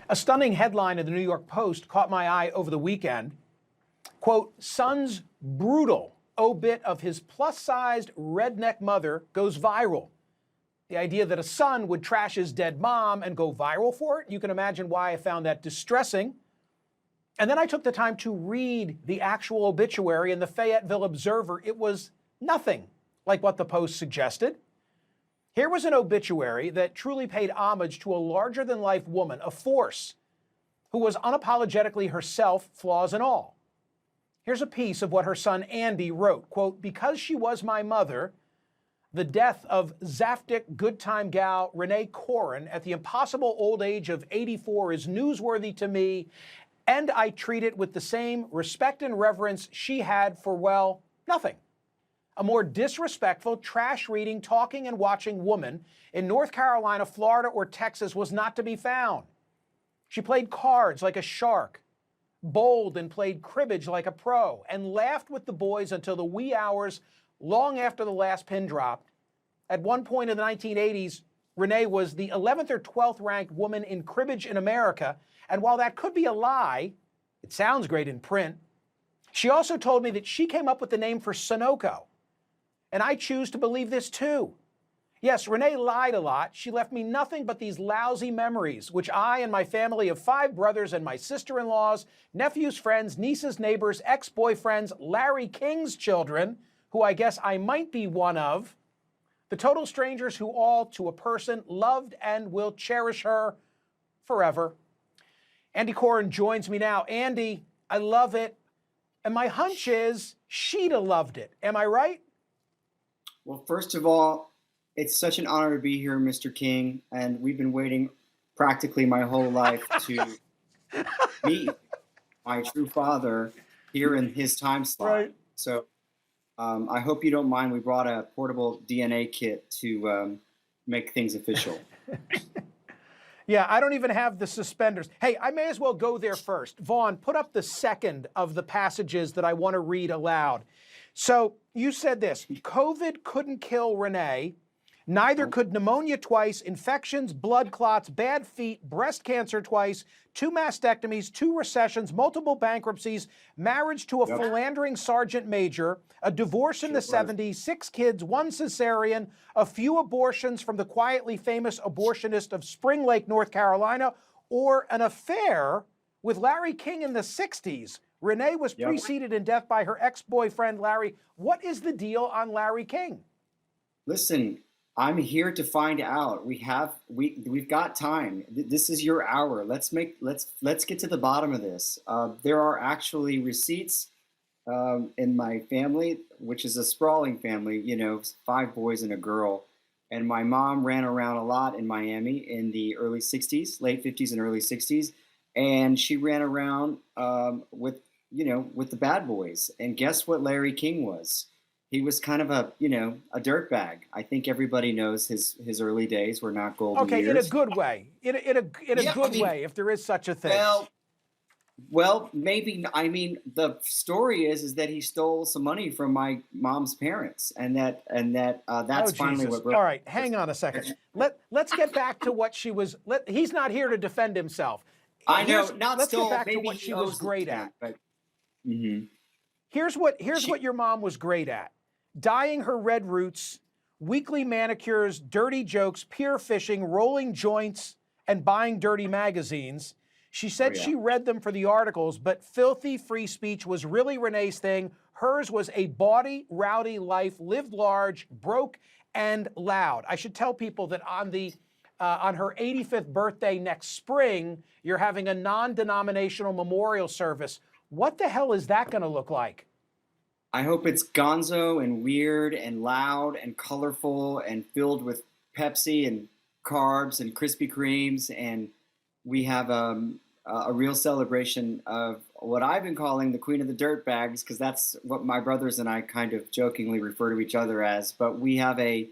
A stunning headline in the New York Post caught my eye over the weekend. Quote, son's brutal obit of his plus-sized redneck mother goes viral. The idea that a son would trash his dead mom and go viral for it, you can imagine why I found that distressing. And then I took the time to read the actual obituary in the Fayetteville Observer. It was nothing like what the Post suggested. Here was an obituary that truly paid homage to a larger-than-life woman, a force, who was unapologetically herself, flaws and all. Here's a piece of what her son Andy wrote. Quote, because she was my mother, the death of Zaftig good time gal Renee Corin at the impossible old age of 84 is newsworthy to me, and I treat it with the same respect and reverence she had for, well, nothing. A more disrespectful, trash-reading, talking and watching woman in North Carolina, Florida, or Texas was not to be found. She played cards like a shark, bowled and played cribbage like a pro, and laughed with the boys until the wee hours long after the last pin dropped. At one point in the 1980s, Renee was the 11th or 12th ranked woman in cribbage in America, and while that could be a lie, it sounds great in print. She also told me that she came up with the name for Sunoco, and I choose to believe this too. Yes, Renee lied a lot. She left me nothing but these lousy memories, which I and my family of 5 brothers and my sister-in-laws, nephews, friends, nieces, neighbors, ex-boyfriends, Larry King's children, who I guess I might be one of, the total strangers who all, to a person, loved and will cherish her forever. Andy Corin joins me now. Andy, I love it. And my hunch is she'd have loved it. Am I right? Well, first of all, it's such an honor to be here, Mr. King. And we've been waiting practically my whole life to meet my true father here in his time slot. Right. So I hope you don't mind. We brought a portable DNA kit to make things official. Yeah, I don't even have the suspenders. Hey, I may as well go there first. Vaughn, put up the second of the passages that I want to read aloud. So you said this, COVID couldn't kill Renee. Neither could pneumonia twice, infections, blood clots, bad feet, breast cancer twice, 2 mastectomies, 2 recessions, multiple bankruptcies, marriage to a philandering sergeant major, a divorce in the 70s, 6 kids, 1 cesarean, a few abortions from the quietly famous abortionist of Spring Lake, North Carolina, or an affair with Larry King in the 60s. Renee was preceded in death by her ex-boyfriend, Larry. What is the deal on Larry King? Listen, I'm here to find out. We've got time. This is your hour. Let's get to the bottom of this. There are actually receipts in my family, which is a sprawling family. 5 boys and a girl, and my mom ran around a lot in Miami in the early '60s, late '50s and early '60s, and she ran around with the bad boys. And guess what Larry King was? He was kind of a dirtbag. I think everybody knows his early days were not golden years. Okay, in a good way. In a good way, if there is such a thing. Well, maybe. I mean, the story is that he stole some money from my mom's parents, and that's finally Jesus. what. All right, hang on a second. Let's get back to what she was. He's not here to defend himself. I know. Let's get back to what she was great at. Here's what your mom was great at. Dyeing her red roots, weekly manicures, dirty jokes, pier fishing, rolling joints, and buying dirty magazines. She said she read them for the articles, but filthy free speech was really Renee's thing. Hers was a bawdy, rowdy life, lived large, broke, and loud. I should tell people that on her 85th birthday next spring, you're having a non-denominational memorial service. What the hell is that going to look like? I hope it's gonzo and weird and loud and colorful and filled with Pepsi and carbs and Krispy Kremes, and we have a real celebration of what I've been calling the Queen of the Dirtbags, because that's what my brothers and I kind of jokingly refer to each other as. But we have a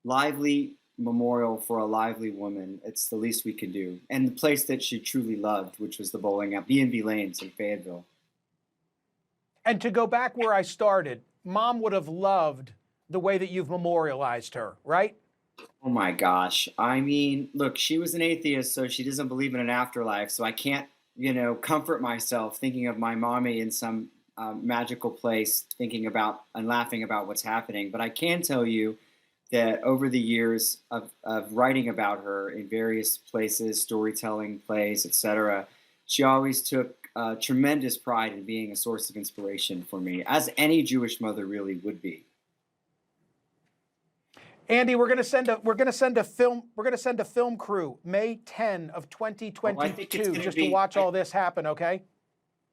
lively memorial for a lively woman. It's the least we can do, and the place that she truly loved, which was the bowling at B&B Lanes in Fayetteville. And to go back where I started, Mom would have loved the way that you've memorialized her, right? Oh my gosh. I mean, look, she was an atheist, so she doesn't believe in an afterlife. So I can't, comfort myself thinking of my mommy in some magical place, thinking about and laughing about what's happening. But I can tell you that over the years of writing about her in various places, storytelling, plays, etc., she always took tremendous pride in being a source of inspiration for me, as any Jewish mother really would be. Andy, we're gonna send a film crew May 10 of Oh, I think it's 2022 going to just to be. watch all this happen, okay?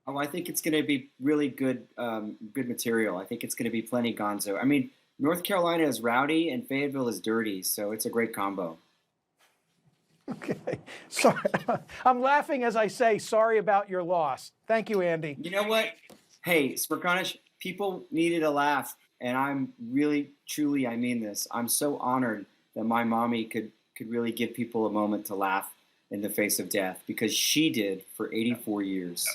I think it's going to be really good, good material. I think it's going to be plenty gonzo. I mean, North Carolina is rowdy and Fayetteville is dirty, so it's a great combo. Okay. Sorry. I'm laughing as I say sorry about your loss. Thank you, Andy. You know what? Hey, Smerconish, people needed a laugh, and I'm really, truly, I mean this. I'm so honored that my mommy could really give people a moment to laugh in the face of death because she did for 84 years.